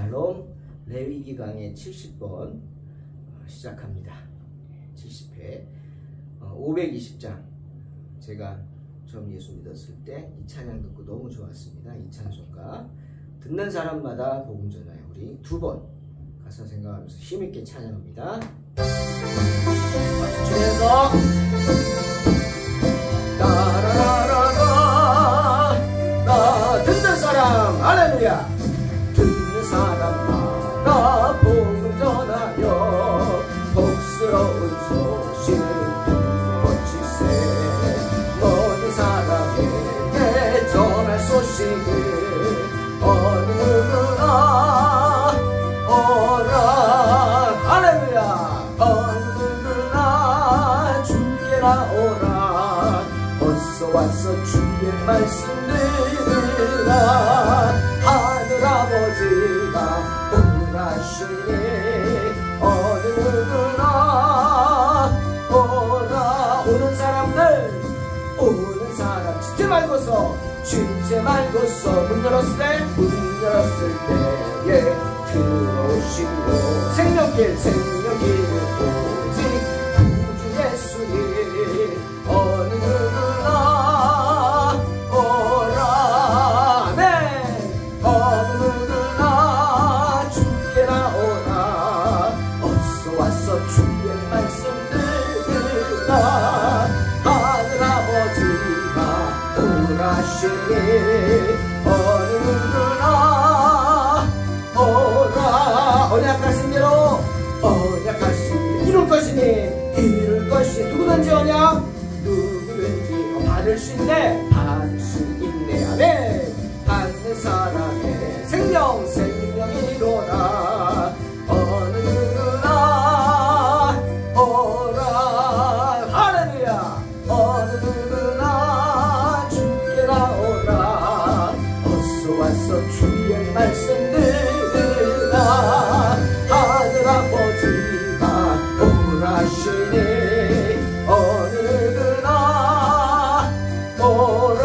샬롬 레위기 강의 70번 시작합니다. 70회 520장 제가 처음 예수 믿었을 때 이 찬양 듣고 너무 좋았습니다. 이 찬송가 듣는 사람마다 복음 전하여 우리 두 번 가사 생각하면서 힘있게 찬양합니다. 박수 치면서 따라라라라 나 듣는 사람 할렐루야 듣는 사람마다 복음 전하여 복스러운 소식 들어치세 모든 사람에게 전할 소식을 어느 누구나 오라 할렐루야 어느 누구나 주께나 오라 어서 와서 주의 말씀 들으라 하늘 아버지가 오라시니 어느 누구나 오라 오는 사람들 오는 사람 진짜 말고서 진짜 말고서 문 열었을 때에 들어오시고 생명길 생명길을 오직 구주 예수님 어느 누구나 오라 아멘 어느 누구나 주께나 오라 어서 와서 주의 말씀 들으라 하늘 아버지가 오라시니 어느 누구나 오라 언약하신 대로 언약하신 이룰 것이니 이룰 것이 누구든지 언약 누구든지 받을 수 있네 아멘 받는 사람의 생명이로다 어느 누구나 오라 할렐루야 어느 누구나 주께나 오라 어서 와서 주의 말씀 들으라 하늘 아버지가 오라시니 어느 누구나 오라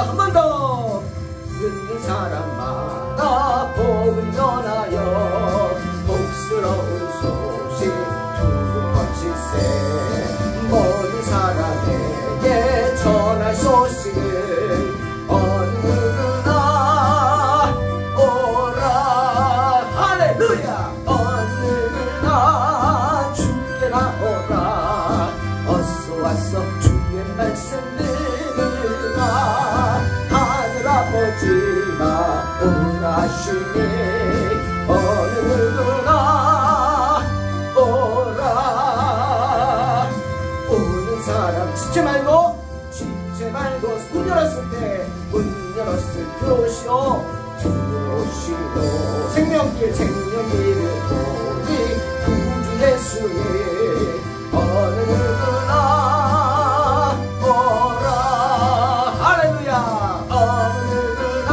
한 번 더 듣는 사람마다 복음 전하여 복스러운 소식 두루거칠세 모든 사람에게 전할 소식을 어느 누구나 오라 할렐루야 어느 누구나 주께나 오라 어서 와서 주의 말씀 들으라 하늘 아버지가 오라시니 어느 누구나 오라 오는 사람 지체 말고 문 열었을 들어오시오 생명길을 오직 구주 예수님 어느 누구나 오라 할렐루야 어느 누구나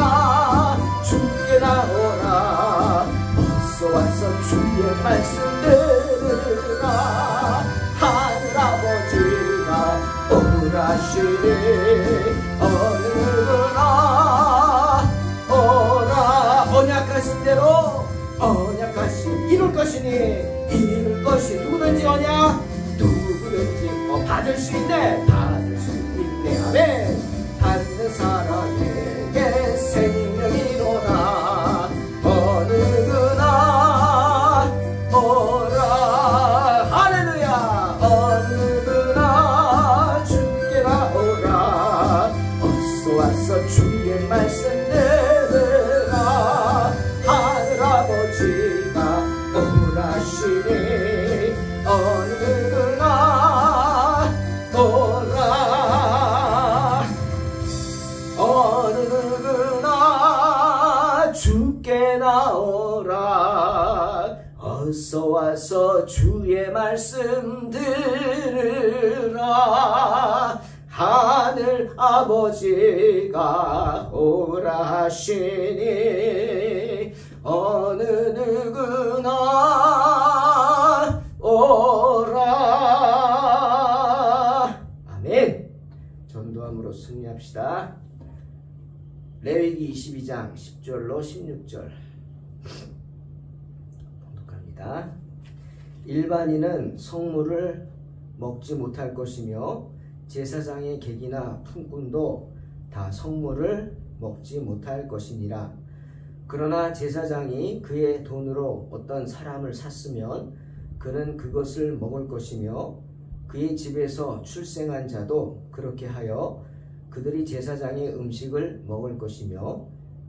주께나 오라 어서 와서 주의 말씀 들으라 하늘 아버지가 오라시니 어느 누구나 오라 언약하신 대로 언약하신 이룰 것이니 이룰 것이 누구든지 언약 누구든지 받을 수 있네 아멘 받는 사람에게 생명이로다 어느 누구나 오라 할렐루야 어느 누구나 주께나 오라 어서 와서 주의 말씀 들으라 하늘 아버지가 오라시니 어느 누구나 오라 어느 누구나 주께나 오라 어서 와서 주의 말씀 들으라 하늘 아버지가 오라시니 어느 누구나 오라 아멘 전도함으로 승리합시다. 레위기 22장 10절로 16절 말씀입니다. 일반인은 성물을 먹지 못할 것이며 제사장의 객이나 품꾼도 다 성물을 먹지 못할 것이니라. 그러나 제사장이 그의 돈으로 어떤 사람을 샀으면 그는 그것을 먹을 것이며 그의 집에서 출생한 자도 그렇게 하여 그들이 제사장의 음식을 먹을 것이며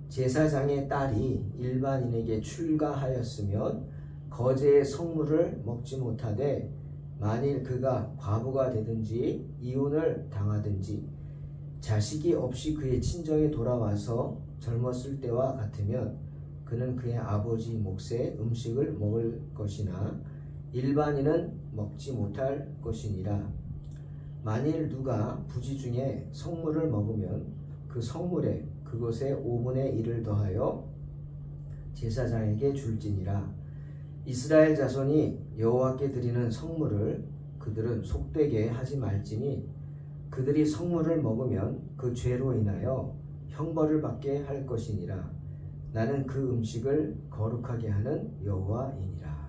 제사장의 딸이 일반인에게 출가하였으면 거제의 성물을 먹지 못하되 만일 그가 과부가 되든지 이혼을 당하든지 자식이 없이 그의 친정에 돌아와서 젊었을 때와 같으면 그는 그의 아버지 몫의 음식을 먹을 것이나 일반인은 먹지 못할 것이니라. 만일 누가 부지 중에 성물을 먹으면 그 성물에 그것의 5분의 1을 더하여 제사장에게 줄지니라. 이스라엘 자손이 여호와께 드리는 성물을 그들은 속되게 하지 말지니 그들이 성물을 먹으면 그 죄로 인하여 형벌을 받게 할 것이니라. 나는 그 음식을 거룩하게 하는 여호와이니라.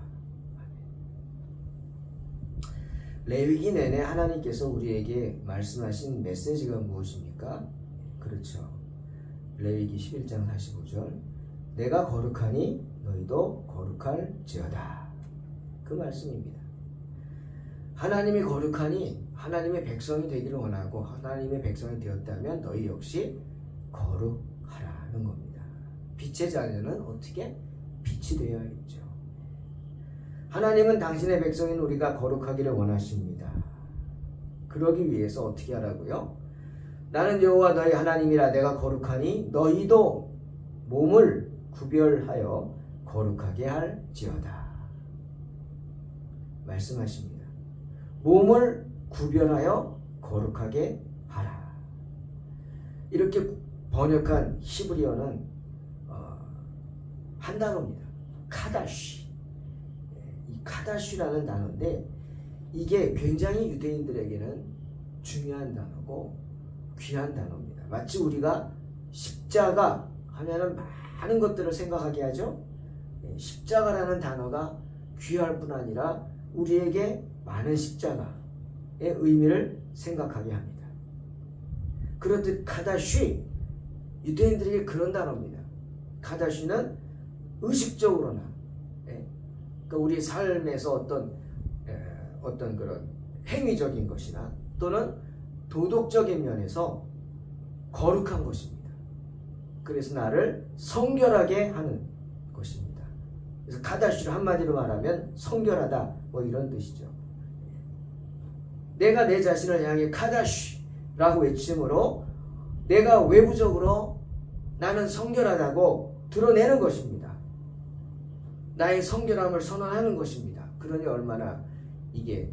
레위기 내내 하나님께서 우리에게 말씀하신 메시지가 무엇입니까? 그렇죠. 레위기 11장 45절 내가 거룩하니 너희도 거룩할지어다. 그 말씀입니다. 하나님이 거룩하니 하나님의 백성이 되기를 원하고 하나님의 백성이 되었다면 너희 역시 거룩하라는 겁니다. 빛의 자녀는 어떻게? 빛이 되어야겠죠. 하나님은 당신의 백성인 우리가 거룩하기를 원하십니다. 그러기 위해서 어떻게 하라고요? 나는 여호와 너희 하나님이라. 내가 거룩하니 너희도 몸을 구별하여 거룩하게 할지어다. 말씀하십니다. 몸을 구별하여 거룩하게 하라. 이렇게 번역한 히브리어는 한 단어입니다. 카다시. 이 카다시라는 단어인데 이게 굉장히 유대인들에게는 중요한 단어고 귀한 단어입니다. 마치 우리가 십자가 하면은 많은 것들을 생각하게 하죠. 십자가라는 단어가 귀할 뿐 아니라 우리에게 많은 십자가의 의미를 생각하게 합니다. 그렇듯 카다시, 유대인들에게 그런 단어입니다. 카다시는 의식적으로나 그러니까 우리 삶에서 어떤 그런 행위적인 것이나 또는 도덕적인 면에서 거룩한 것입니다. 그래서 나를 성결하게 하는 것입니다. 그래서 카다시를 한마디로 말하면 성결하다 뭐 이런 뜻이죠. 내가 내 자신을 향해 카다시라고 외침으로 내가 외부적으로 나는 성결하다고 드러내는 것입니다. 나의 성결함을 선언하는 것입니다. 그러니 얼마나 이게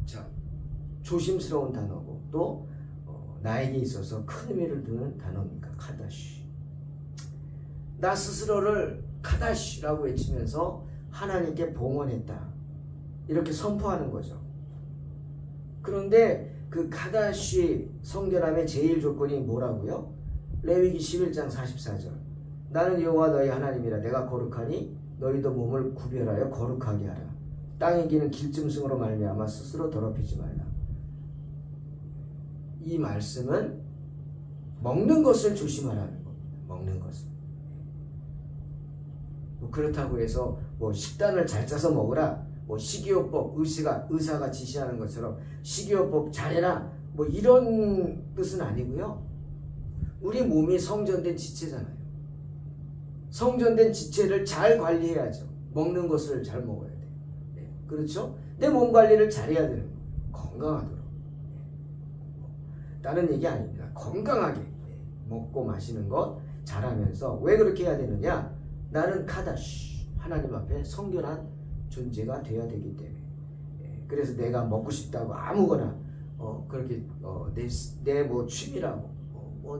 참 조심스러운 단어고 또 나에게 있어서 큰 의미를 두는 단어입니까? 카다시. 나 스스로를 카다시라고 외치면서 하나님께 봉헌했다. 이렇게 선포하는 거죠. 그런데 그 카다시 성결함의 제일 조건이 뭐라고요? 레위기 11장 44절 나는 여호와 너희 하나님이라. 내가 거룩하니 너희도 몸을 구별하여 거룩하게 하라. 땅에 기는 길짐승으로 말미암아 스스로 더럽히지 말라. 이 말씀은 먹는 것을 조심하라는 겁니다. 먹는 것을. 뭐 그렇다고 해서 뭐 식단을 잘 짜서 먹으라. 뭐 식이요법 의사가 지시하는 것처럼 식이요법 잘해라. 뭐 이런 뜻은 아니고요. 우리 몸이 성전된 지체잖아요. 성전된 지체를 잘 관리해야죠. 먹는 것을 잘 먹어야 돼요. 네. 그렇죠? 내 몸 관리를 잘해야 되는 거예요. 건강하도록. 다른 얘기 아닙니다. 건강하게 먹고 마시는 것 잘하면서 왜 그렇게 해야 되느냐? 나는 카다시 하나님 앞에 성결한 존재가 되어야 되기 때문에. 그래서 내가 먹고 싶다고 아무거나 그렇게 내 뭐 취미라고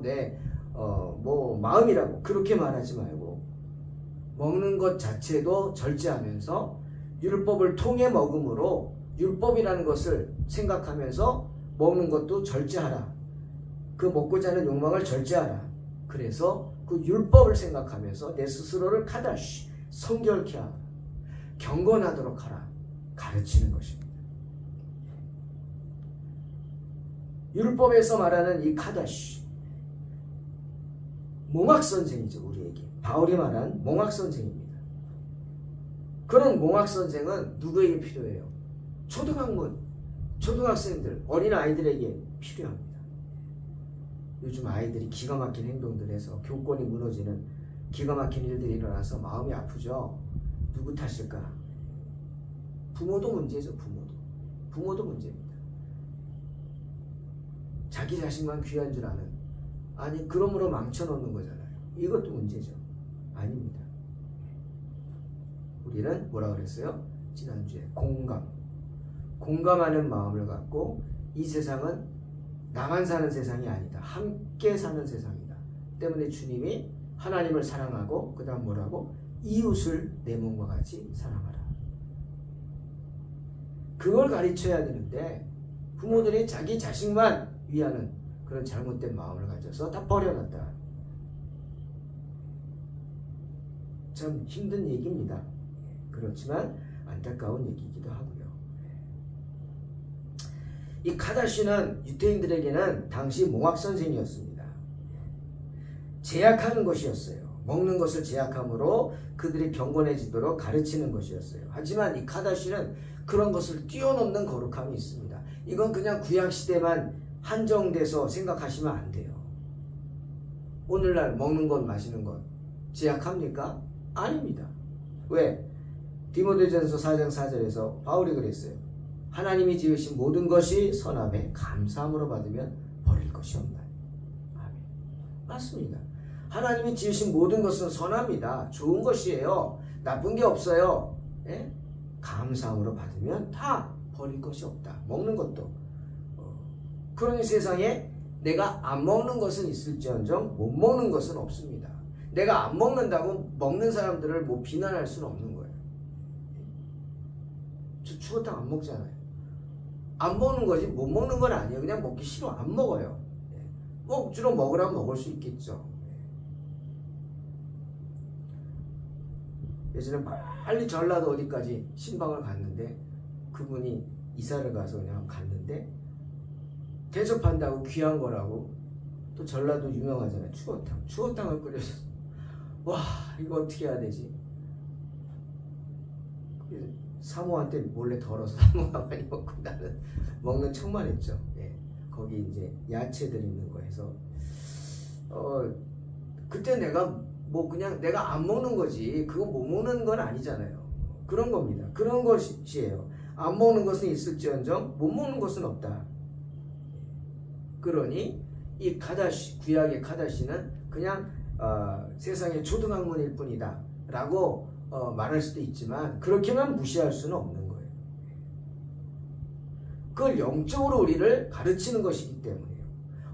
내 뭐 마음이라고 그렇게 말하지 말고 먹는 것 자체도 절제하면서 율법을 통해 먹음으로 율법이라는 것을 생각하면서 먹는 것도 절제하라. 그 먹고자 하는 욕망을 절제하라. 그래서 그 율법을 생각하면서 내 스스로를 카다시 성결케 하라. 경건하도록 하라 가르치는 것입니다. 율법에서 말하는 이 카다시, 몽학선생이죠. 우리에게 바울이 말한 몽학선생입니다. 그런 몽학선생은 누구에게 필요해요? 초등학문, 초등학생들, 어린아이들에게 필요합니다. 요즘 아이들이 기가 막힌 행동들 해서 교권이 무너지는 기가 막힌 일들이 일어나서 마음이 아프죠. 누구 탓일까? 부모도 문제죠. 부모도 문제입니다. 자기 자식만 귀한 줄 아는, 아니 그러므로 망쳐놓는 거잖아요. 이것도 문제죠. 아닙니다. 우리는 뭐라 그랬어요? 지난주에 공감하는 마음을 갖고 이 세상은 나만 사는 세상이 아니다. 함께 사는 세상이다. 때문에 주님이 하나님을 사랑하고 그 다음 뭐라고? 이웃을 내 몸과 같이 사랑하라. 그걸 가르쳐야 되는데 부모들이 자기 자식만 위하는 그런 잘못된 마음을 가져서 다 버려놨다. 참 힘든 얘기입니다. 그렇지만 안타까운 얘기이기도 하고요. 이 카다시는 유대인들에게는 당시 몽학선생이었습니다. 제약하는 것이었어요. 먹는 것을 제약함으로 그들이 경건해지도록 가르치는 것이었어요. 하지만 이 카다시는 그런 것을 뛰어넘는 거룩함이 있습니다. 이건 그냥 구약시대만 한정돼서 생각하시면 안 돼요. 오늘날 먹는 것, 마시는 것 제약합니까? 아닙니다. 왜? 디모데전서 4장 4절에서 바울이 그랬어요. 하나님이 지으신 모든 것이 선함에 감사함으로 받으면 버릴 것이 없나니. 아멘. 맞습니다. 하나님이 지으신 모든 것은 선합니다. 좋은 것이에요. 나쁜 게 없어요. 예? 감사함으로 받으면 다 버릴 것이 없다. 먹는 것도. 그러니 세상에 내가 안 먹는 것은 있을지언정 못 먹는 것은 없습니다. 내가 안 먹는다고 먹는 사람들을 뭐 비난할 수는 없는 거예요. 저 추어탕 안 먹잖아요. 안 먹는 거지 못 먹는 건 아니에요. 그냥 먹기 싫어 안 먹어요. 억지로 먹으라면 먹을 수 있겠죠. 예전에 빨리 전라도 어디까지 신방을 갔는데 그분이 이사를 가서 그냥 갔는데 대접한다고 귀한 거라고 또 전라도 유명하잖아요. 추어탕을 끓여서 와 이거 어떻게 해야 되지? 사모한테 몰래 덜어서 사모가 많이 먹고 나는 먹는 척만 했죠. 예. 거기 이제 야채들 있는 거 해서 그때 내가 뭐 그냥 내가 안 먹는 거지 그거 못 먹는 건 아니잖아요. 그런 겁니다. 그런 것이에요. 안 먹는 것은 있을지언정 못 먹는 것은 없다. 그러니 이 카다시, 구약의 카다시는 그냥 세상의 초등학문일 뿐이다 라고 말할 수도 있지만 그렇게만 무시할 수는 없는 거예요. 그걸 영적으로 우리를 가르치는 것이기 때문이에요.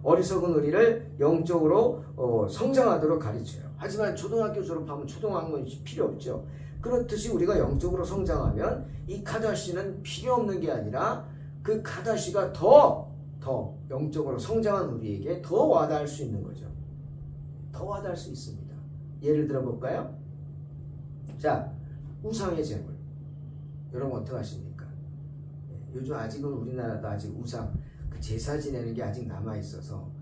어리석은 우리를 영적으로 성장하도록 가르쳐요. 하지만 초등학교 졸업하면 초등학문이 필요 없죠. 그렇듯이 우리가 영적으로 성장하면 이 카다시는 필요 없는 게 아니라 그 카다시가 더 영적으로 성장한 우리에게 더 와닿을 수 있는 거죠. 더 와닿을 수 있습니다. 예를 들어 볼까요? 자, 우상의 제물. 여러분 어떻게 하십니까? 요즘 아직은 우리나라도 아직 우상, 그 제사 지내는 게 아직 남아있어서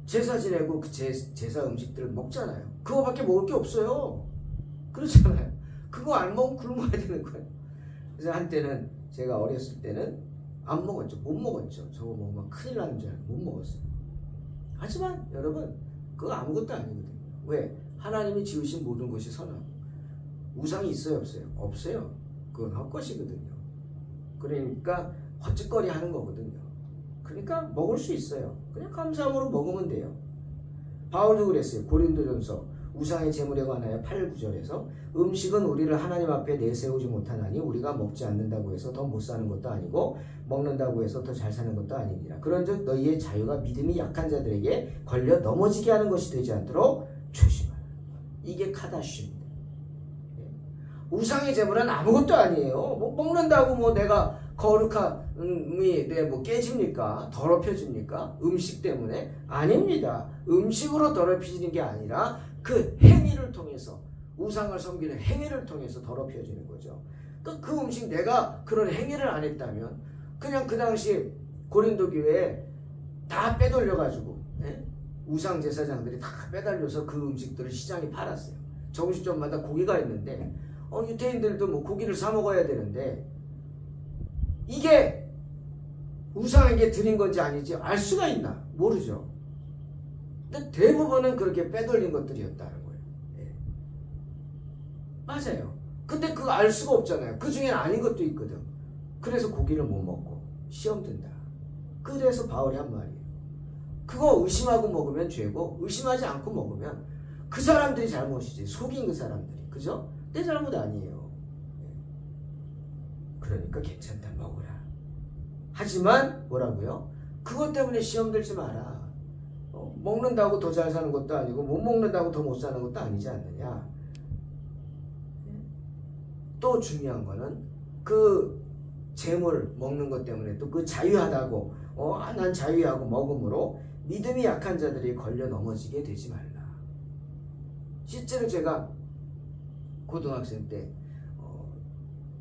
제사 지내고 그 제사 음식들을 먹잖아요. 그거밖에 먹을 게 없어요. 그렇잖아요. 그거 안 먹으면 굶어야 되는 거예요. 그래서 한때는 제가 어렸을 때는 안 먹었죠. 못 먹었죠. 저거 먹으면 큰일 나는 줄 알고 못 먹었어요. 하지만 여러분 그거 아무것도 아니거든요. 왜? 하나님이 지으신 모든 것이 선하고 우상이 있어요 없어요? 없어요. 그건 헛것이거든요. 그러니까 헛짓거리 하는 거거든요. 그러니까 먹을 수 있어요. 그냥 감사함으로 먹으면 돼요. 바울도 그랬어요. 고린도전서 우상의 제물에 관하여 8, 9절에서 음식은 우리를 하나님 앞에 내세우지 못하나니 우리가 먹지 않는다고 해서 더 못 사는 것도 아니고 먹는다고 해서 더 잘 사는 것도 아니니라. 그런즉 너희의 자유가 믿음이 약한 자들에게 걸려 넘어지게 하는 것이 되지 않도록 조심하라. 이게 카다시입니다. 우상의 제물은 아무것도 아니에요. 뭐 먹는다고 뭐 내가 거룩함이 뭐 깨집니까? 더럽혀집니까? 음식 때문에? 아닙니다. 음식으로 더럽혀지는 게 아니라 그 행위를 통해서, 우상을 섬기는 행위를 통해서 더럽혀지는 거죠. 그 음식, 내가 그런 행위를 안 했다면 그냥 그 당시 고린도 교회에 다 빼돌려가지고 우상 제사장들이 다 빼달려서 그 음식들을 시장에 팔았어요. 정신점마다 고기가 있는데 유태인들도 뭐 고기를 사 먹어야 되는데 이게 우상에게 드린 건지 아니지 알 수가 있나? 모르죠. 근데 대부분은 그렇게 빼돌린 것들이었다는 거예요. 네. 맞아요. 근데 그거 알 수가 없잖아요. 그 중에는 아닌 것도 있거든. 그래서 고기를 못 먹고 시험 든다. 그래서 바울이 한 말이에요. 그거 의심하고 먹으면 죄고 의심하지 않고 먹으면 그 사람들이 잘못이지. 속인 그 사람들이. 그죠? 내 잘못 아니에요. 그러니까 괜찮다, 먹으라. 하지만 뭐라고요? 그것 때문에 시험 들지 마라. 먹는다고 더 잘 사는 것도 아니고 못 먹는다고 더 못 사는 것도 아니지 않느냐. 또 중요한 거는 그 재물 먹는 것 때문에 또 그 자유하다고 난 자유하고 먹음으로 믿음이 약한 자들이 걸려 넘어지게 되지 말라. 실제로 제가 고등학생 때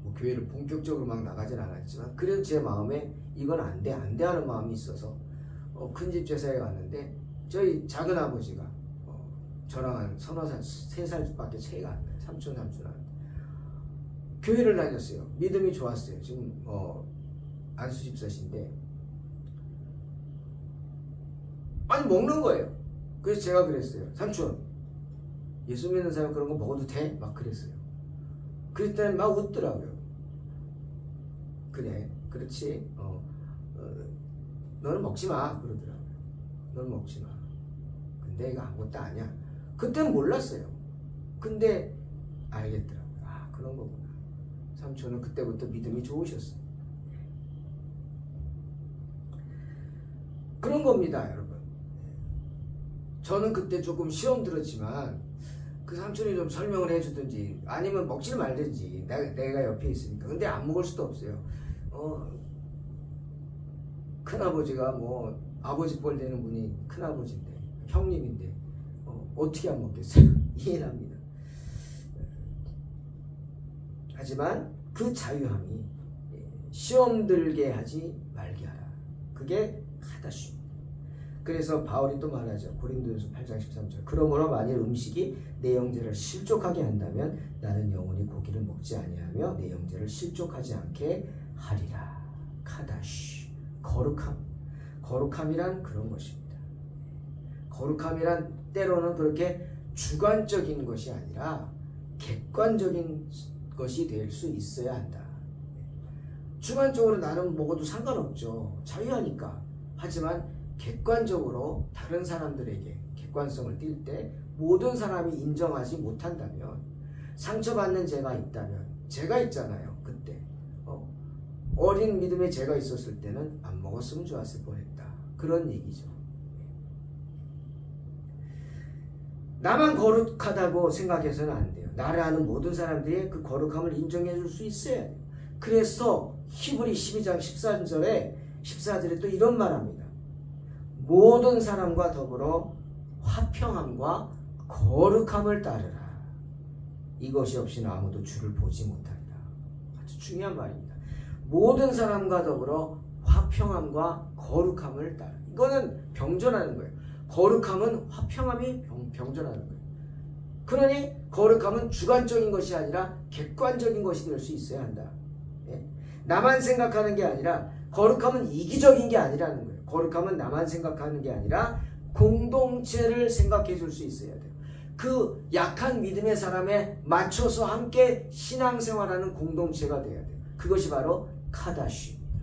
뭐 교회를 본격적으로 막 나가진 않았지만 그래도 제 마음에 이건 안 돼 하는 마음이 있어서 큰 집 제사에 갔는데 저희 작은 아버지가 저랑 한 서너 살, 3살밖에 차이가 안 나요. 삼촌한테 교회를 다녔어요. 믿음이 좋았어요. 지금 안수 집사신데 아니 먹는 거예요. 그래서 제가 그랬어요. 삼촌, 예수 믿는 사람 그런 거 먹어도 돼? 막 그랬어요. 그랬더니 막 웃더라고요. 그래, 그렇지. 너는 먹지 마 그러더라고요. 너는 먹지 마. 근데 이거 아무것도 아니야. 그때는 몰랐어요. 근데 알겠더라고요. 아, 그런 거구나. 삼촌은 그때부터 믿음이 좋으셨어요. 그런 겁니다, 여러분. 저는 그때 조금 시험 들었지만 그 삼촌이 좀 설명을 해주든지 아니면 먹지 말든지 내가 옆에 있으니까. 근데 안 먹을 수도 없어요. 큰아버지가 뭐 아버지 뻘 되는 분이 큰아버지인데 형님인데 어떻게 안 먹겠어요? 이해는 합니다. 하지만 그 자유함이 시험 들게 하지 말게 하라. 그게 카다슈입니다. 그래서 바울이 또 말하죠. 고린도전서 8장 13절. 그러므로 만일 음식이 내 영제를 실족하게 한다면 나는 영원히 고기를 먹지 아니하며 내 영제를 실족하지 않게 하리라. 카다슈. 거룩함. 거룩함이란 그런 것입니다. 거룩함이란 때로는 그렇게 주관적인 것이 아니라 객관적인 것이 될 수 있어야 한다. 주관적으로 나는 먹어도 상관없죠. 자유하니까. 하지만 객관적으로 다른 사람들에게 객관성을 띌 때 모든 사람이 인정하지 못한다면, 상처받는 제가 있다면, 제가 있잖아요. 그때 어린 믿음의 제가 있었을 때는 안 먹었으면 좋았을 뻔했다. 그런 얘기죠. 나만 거룩하다고 생각해서는 안 돼요. 나를 아는 모든 사람들이 그 거룩함을 인정해 줄 수 있어야 돼요. 그래서 히브리 12장 14절에 또 이런 말합니다. 모든 사람과 더불어 화평함과 거룩함을 따르라. 이것이 없이는 아무도 주를 보지 못한다. 아주 중요한 말입니다. 모든 사람과 더불어 화평함과 거룩함을 따르라. 이거는 병존하는 거예요. 거룩함은 화평함이 병존하는 거예요. 그러니 거룩함은 주관적인 것이 아니라 객관적인 것이 될 수 있어야 한다. 예? 나만 생각하는 게 아니라, 거룩함은 이기적인 게 아니라는 거예요. 거룩함은 나만 생각하는 게 아니라 공동체를 생각해 줄 수 있어야 돼요. 그 약한 믿음의 사람에 맞춰서 함께 신앙생활하는 공동체가 돼야 돼요. 그것이 바로 카다슈입니다.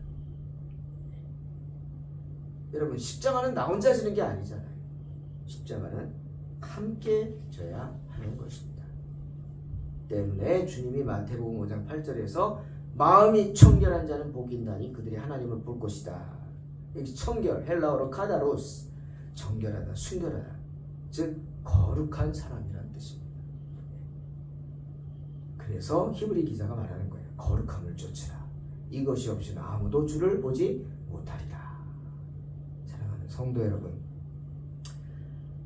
여러분, 십자가는 나 혼자 지는 게 아니잖아요. 십자가는 함께 져야 하는 것입니다. 때문에 주님이 마태복음 5장 8절에서 마음이 청결한 자는 복이 있나니 그들이 하나님을 볼 것이다. 여기 청결, 헬라어로 카다로스, 정결하다, 순결하다, 즉 거룩한 사람이라는 뜻입니다. 그래서 히브리 기자가 말하는 거예요. 거룩함을 쫓으라. 이것이 없이는 아무도 주를 보지 못하리라. 사랑하는 성도 여러분,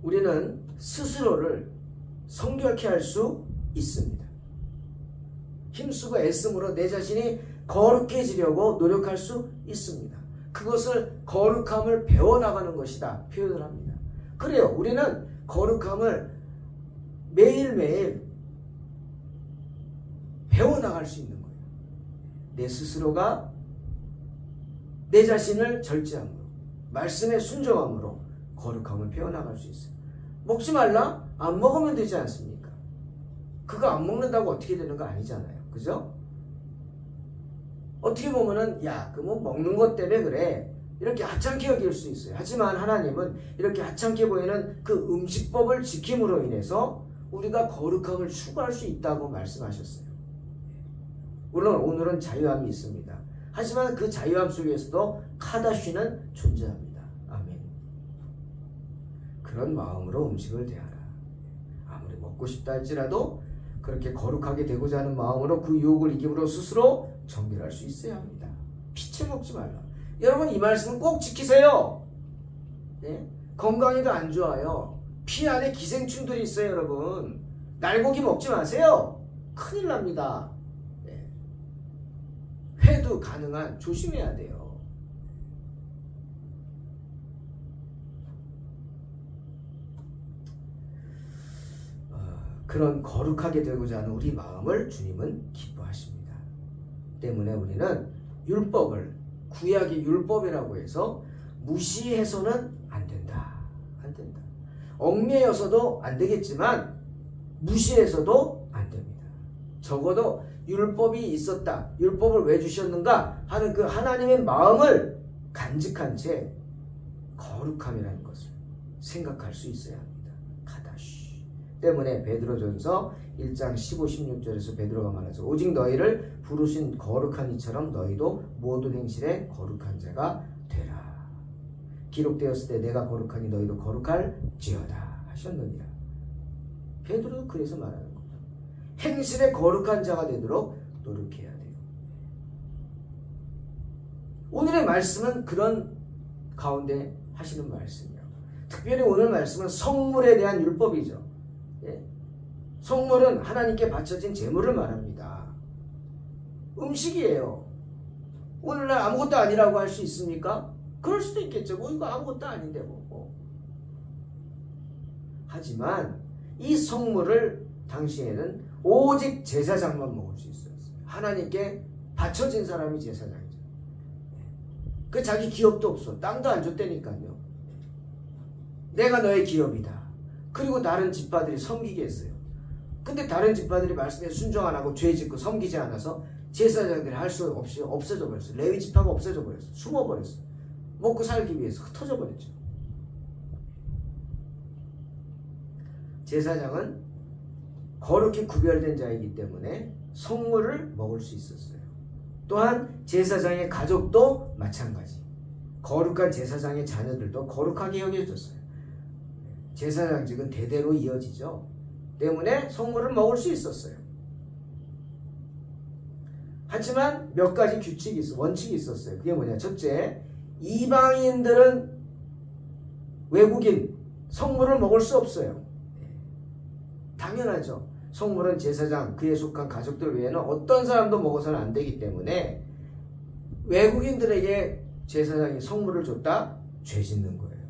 우리는 스스로를 성결케 할 수 있습니다. 힘쓰고 애씀으로 내 자신이 거룩해지려고 노력할 수 있습니다. 그것을 거룩함을 배워나가는 것이다 표현을 합니다. 그래요. 우리는 거룩함을 매일매일 배워나갈 수 있는 거예요. 내 스스로가 내 자신을 절제함으로, 말씀에 순종함으로 거룩함을 배워나갈 수 있어요. 먹지 말라? 안 먹으면 되지 않습니까? 그거 안 먹는다고 어떻게 되는 거 아니잖아요. 그죠? 어떻게 보면은 그 뭐 먹는 것 때문에 그래 이렇게 하찮게 여길 수 있어요. 하지만 하나님은 이렇게 하찮게 보이는 그 음식법을 지킴으로 인해서 우리가 거룩함을 추구할 수 있다고 말씀하셨어요. 물론 오늘은 자유함이 있습니다. 하지만 그 자유함 속에서도 카다쉬는 존재합니다. 아멘. 그런 마음으로 음식을 대하라. 아무리 먹고 싶다 할지라도 그렇게 거룩하게 되고자 하는 마음으로 그 유혹을 이김으로 스스로 정결할 수 있어야 합니다. 피채 먹지 말라. 여러분 이 말씀은 꼭 지키세요. 네? 건강에도 안 좋아요. 피 안에 기생충들이 있어요. 여러분 날고기 먹지 마세요. 큰일 납니다. 네. 회도 가능한 조심해야 돼요. 그런 거룩하게 되고자 하는 우리 마음을 주님은 기뻐하십니다. 때문에 우리는 율법을 구약의 율법이라고 해서 무시해서는 안 된다. 안 된다. 얽매여서도 안 되겠지만 무시해서도 안 됩니다. 적어도 율법이 있었다. 율법을 왜 주셨는가 하는 그 하나님의 마음을 간직한 채 거룩함이라는 것을 생각할 수 있어야 합니다. 카다쉬. 때문에 베드로전서 1장 15, 16절에서 베드로가 말하죠. 오직 너희를 부르신 거룩한 이처럼 너희도 모든 행실에 거룩한 자가 되라. 기록되었을 때 내가 거룩하니 너희도 거룩할지어다 하셨느니라. 베드로도 그래서 말하는 겁니다. 행실에 거룩한 자가 되도록 노력해야 돼요. 오늘의 말씀은 그런 가운데 하시는 말씀이에요. 특별히 오늘 말씀은 성물에 대한 율법이죠. 성물은 하나님께 바쳐진 제물을 말합니다. 음식이에요. 오늘날 아무것도 아니라고 할 수 있습니까? 그럴 수도 있겠죠. 뭐 이거 아무것도 아닌데 뭐. 하지만 이 성물을 당시에는 오직 제사장만 먹을 수 있었어요. 하나님께 바쳐진 사람이 제사장이죠. 그 자기 기업도 없어. 땅도 안 줬다니까요. 내가 너의 기업이다. 그리고 다른 집파들이 섬기게 했어요. 근데 다른 집파들이 말씀에 순종 안 하고 죄 짓고 섬기지 않아서 제사장들이 할 수 없이 없어져 버렸어요. 레위 집파가 없어져 버렸어요. 숨어 버렸어요. 먹고 살기 위해서 흩어져 버렸죠. 제사장은 거룩히 구별된 자이기 때문에 성물을 먹을 수 있었어요. 또한 제사장의 가족도 마찬가지. 거룩한 제사장의 자녀들도 거룩하게 여겨졌어요. 제사장직은 대대로 이어지죠. 때문에 성물을 먹을 수 있었어요. 하지만 몇 가지 규칙이 원칙이 있었어요. 그게 뭐냐? 첫째, 이방인들은 외국인 성물을 먹을 수 없어요. 당연하죠. 성물은 제사장, 그에 속한 가족들 외에는 어떤 사람도 먹어서는 안 되기 때문에 외국인들에게 제사장이 성물을 줬다? 죄 짓는 거예요.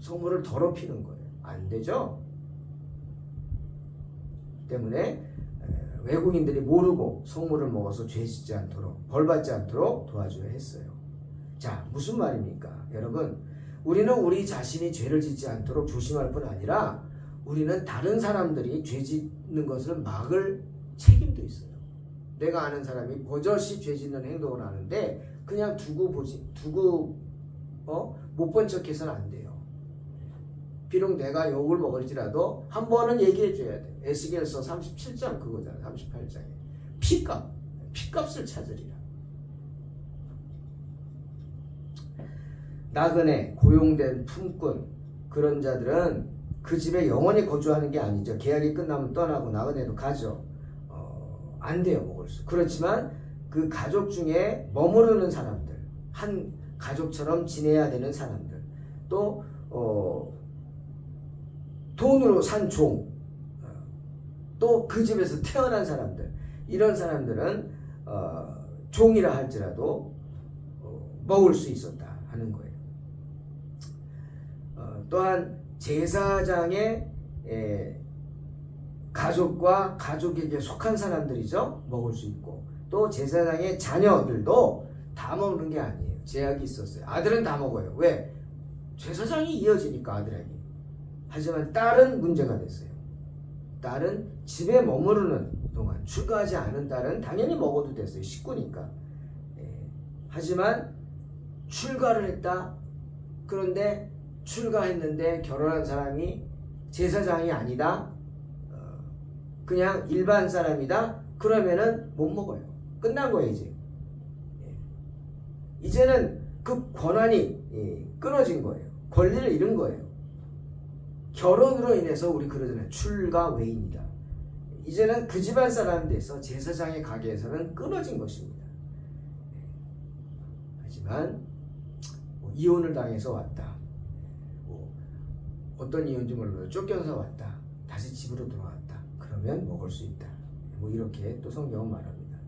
성물을 더럽히는 거예요. 안 되죠? 때문에 외국인들이 모르고 성물을 먹어서 죄 짓지 않도록, 벌받지 않도록 도와줘야 했어요. 자, 무슨 말입니까? 여러분, 우리는 우리 자신이 죄를 짓지 않도록 조심할 뿐 아니라 우리는 다른 사람들이 죄 짓는 것을 막을 책임도 있어요. 내가 아는 사람이 버젓이 죄 짓는 행동을 하는데 그냥 두고 못 본 척해서는 안 돼요. 비록 내가 욕을 먹을지라도 한 번은 얘기해 줘야 돼. 에스겔서 37장 그거잖아. 38장에. 피값을 찾으리라. 나그네, 고용된 품꾼, 그런 자들은 그 집에 영원히 거주하는 게 아니죠. 계약이 끝나면 떠나고 나그네도 가죠. 안 돼요, 먹을 수. 그렇지만 그 가족 중에 머무르는 사람들, 한 가족처럼 지내야 되는 사람들, 또 돈으로 산 종, 또 그 집에서 태어난 사람들, 이런 사람들은 종이라 할지라도 먹을 수 있었다 하는 거예요. 또한 제사장의 가족과 가족에게 속한 사람들이죠. 먹을 수 있고, 또 제사장의 자녀들도 다 먹는 게 아니에요. 제약이 있었어요. 아들은 다 먹어요. 왜? 제사장이 이어지니까 아들에게. 하지만 딸은 문제가 됐어요. 딸은 집에 머무르는 동안, 출가하지 않은 딸은 당연히 먹어도 됐어요. 식구니까. 하지만 출가를 했다. 그런데 출가했는데 결혼한 사람이 제사장이 아니다. 그냥 일반 사람이다. 그러면은 못 먹어요. 끝난 거예요, 이제. 이제는 그 권한이 끊어진 거예요. 권리를 잃은 거예요. 결혼으로 인해서 우리 그러잖아요. 출가 외인이다. 이제는 그 집안 사람에 대해서 제사장의 가게에서는 끊어진 것입니다. 하지만 이혼을 당해서 왔다. 어떤 이유인지 몰라도 쫓겨서 왔다. 다시 집으로 돌아왔다. 그러면 먹을 수 있다. 이렇게 또 성경은 말합니다.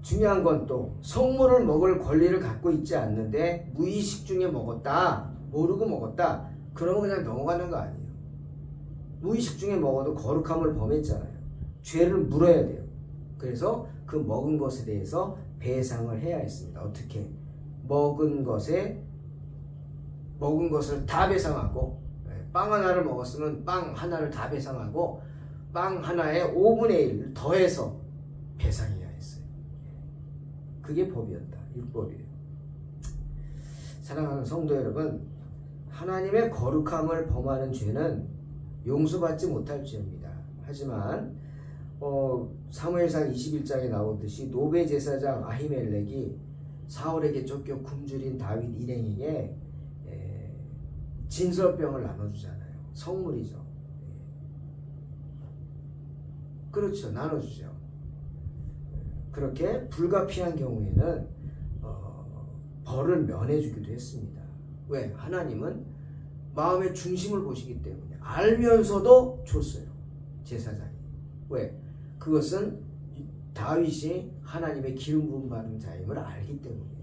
중요한 건 또 성물을 먹을 권리를 갖고 있지 않는데 무의식 중에 먹었다. 모르고 먹었다. 그러면 그냥 넘어가는 거 아니에요. 무의식 중에 먹어도 거룩함을 범했잖아요. 죄를 물어야 돼요. 그래서 그 먹은 것에 대해서 배상을 해야 했습니다. 어떻게? 먹은 것을 다 배상하고, 빵 하나를 먹었으면 빵 하나를 다 배상하고, 빵 하나에 5분의 1을 더해서 배상해야 했어요. 그게 법이었다. 율법이에요. 사랑하는 성도 여러분, 하나님의 거룩함을 범하는 죄는 용서받지 못할 죄입니다. 하지만 사무엘상 21장에 나오듯이 노베 제사장 아히멜렉이 사울에게 쫓겨 굶주린 다윗 일행에게 진설병을 나눠주잖아요. 성물이죠. 그렇죠. 나눠주죠. 그렇게 불가피한 경우에는 벌을 면해주기도 했습니다. 왜? 하나님은 마음의 중심을 보시기 때문에 알면서도 줬어요. 제사장이. 왜? 그것은 다윗이 하나님의 기름 부음 받은 자임을 알기 때문이에요.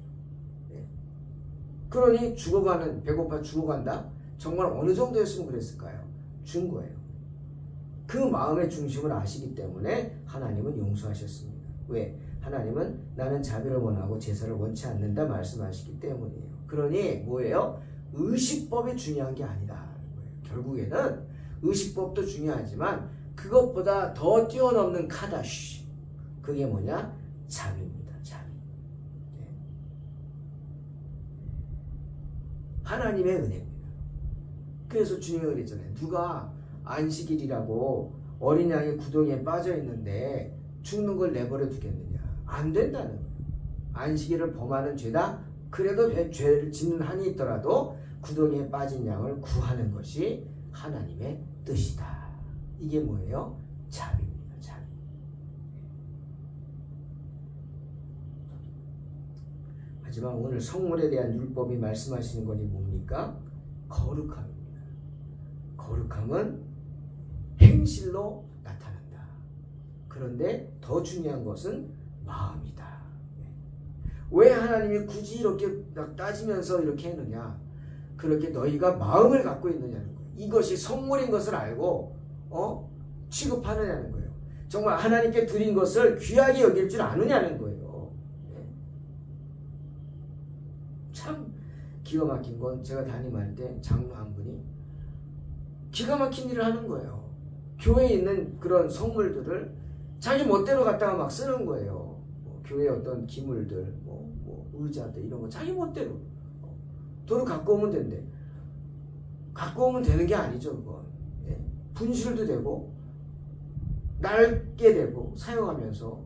그러니 배고파 죽어간다? 정말 어느 정도였으면 그랬을까요? 준 거예요. 그 마음의 중심을 아시기 때문에 하나님은 용서하셨습니다. 왜? 하나님은 나는 자비를 원하고 제사를 원치 않는다 말씀하시기 때문이에요. 그러니 뭐예요? 의식법이 중요한 게 아니다. 결국에는 의식법도 중요하지만 그것보다 더 뛰어넘는 카다시. 그게 뭐냐? 자비입니다. 자비. 하나님의 은혜입니다. 그래서 주님이 그랬잖아요. 누가 안식일이라고 어린 양의 구덩이에 빠져 있는데 죽는 걸 내버려 두겠느냐? 안 된다는 거예요. 안식일을 범하는 죄다. 그래도 죄를 짓는 한이 있더라도 구덩이에 빠진 양을 구하는 것이 하나님의 뜻이다. 이게 뭐예요? 자비입니다. 자비. 하지만 오늘 성물에 대한 율법이 말씀하시는 것이 뭡니까? 거룩함입니다. 거룩함은 행실로 나타난다. 그런데 더 중요한 것은 마음이다. 왜 하나님이 굳이 이렇게 따지면서 이렇게 했느냐? 그렇게 너희가 마음을 갖고 있느냐는 거예요. 이것이 성물인 것을 알고 취급하느냐는 거예요. 정말 하나님께 드린 것을 귀하게 여길 줄 아느냐는 거예요. 참 기가 막힌 건 제가 담임할 때 장로 한 분이 기가 막힌 일을 하는 거예요. 교회에 있는 그런 성물들을 자기 멋대로 갖다가 막 쓰는 거예요. 교회 어떤 기물들, 의자들 이런 거 자기 멋대로 돈을 갖고 오면 된대. 갖고 오면 되는 게 아니죠, 그건. 분실도 되고 낡게 되고 사용하면서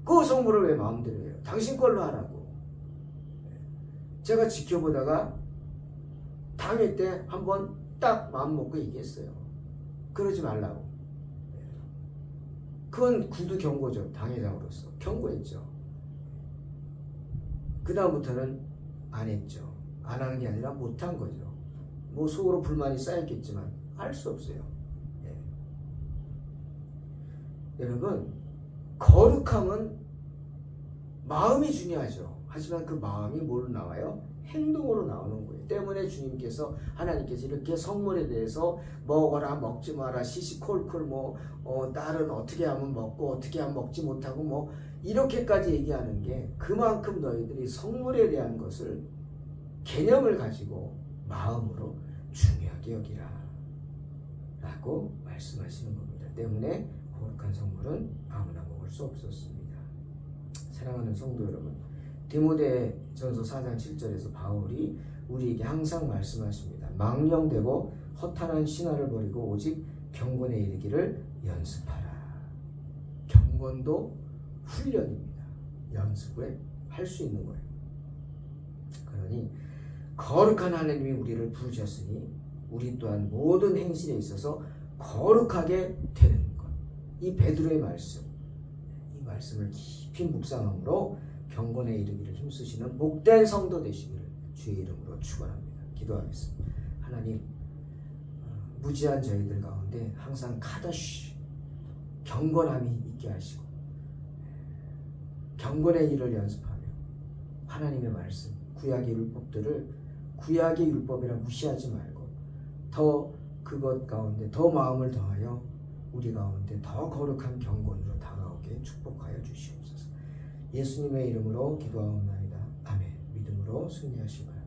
그 성물을 왜 마음대로 해요? 당신 걸로 하라고. 제가 지켜보다가 당일 때 한번 딱 마음 먹고 얘기했어요. 그러지 말라고. 그건 구두 경고죠. 당회장으로서 경고했죠. 그 다음부터는 안 했죠. 안 하는 게 아니라 못한 거죠. 뭐 속으로 불만이 쌓였겠지만 알 수 없어요. 예. 여러분, 거룩함은 마음이 중요하죠. 하지만 그 마음이 뭐로 나와요? 행동으로 나오는 거예요. 때문에 주님께서, 하나님께서 이렇게 성물에 대해서 먹어라 먹지 마라 시시콜콜 딸은 어떻게 하면 먹고 어떻게 하면 먹지 못하고 이렇게까지 얘기하는 게 그만큼 너희들이 성물에 대한 것을 개념을 가지고 마음으로 중요하게 여기라 라고 말씀하시는 겁니다. 때문에 거룩한 성물은 아무나 먹을 수 없었습니다. 사랑하는 성도 여러분, 디모데전서 4장 7절에서 바울이 우리에게 항상 말씀하십니다. 망령되고 허탄한 신화를 버리고 오직 경건에 이르기를 연습하라. 경건도 훈련입니다. 연습을 할 수 있는 거예요. 그러니 거룩한 하나님이 우리를 부르셨으니 우리 또한 모든 행실에 있어서 거룩하게 되는 것. 이 베드로의 말씀, 이 말씀을 깊이 묵상함으로 경건에 이르기를 힘쓰시는 복된 성도 되시기를 주의 이름으로 축원합니다. 기도하겠습니다. 하나님, 무지한 저희들 가운데 항상 카다시 경건함이 있게 하시고 경건의 일을 연습하며 하나님의 말씀, 구약의 율법들을 구약의 율법이라 무시하지 말고 더 그것 가운데 더 마음을 더하여 우리 가운데 더 거룩한 경건으로 다가오게 축복하여 주시옵소서. 예수님의 이름으로 기도하옵나이다. 아멘. 믿음으로 승리하시기 바랍니다.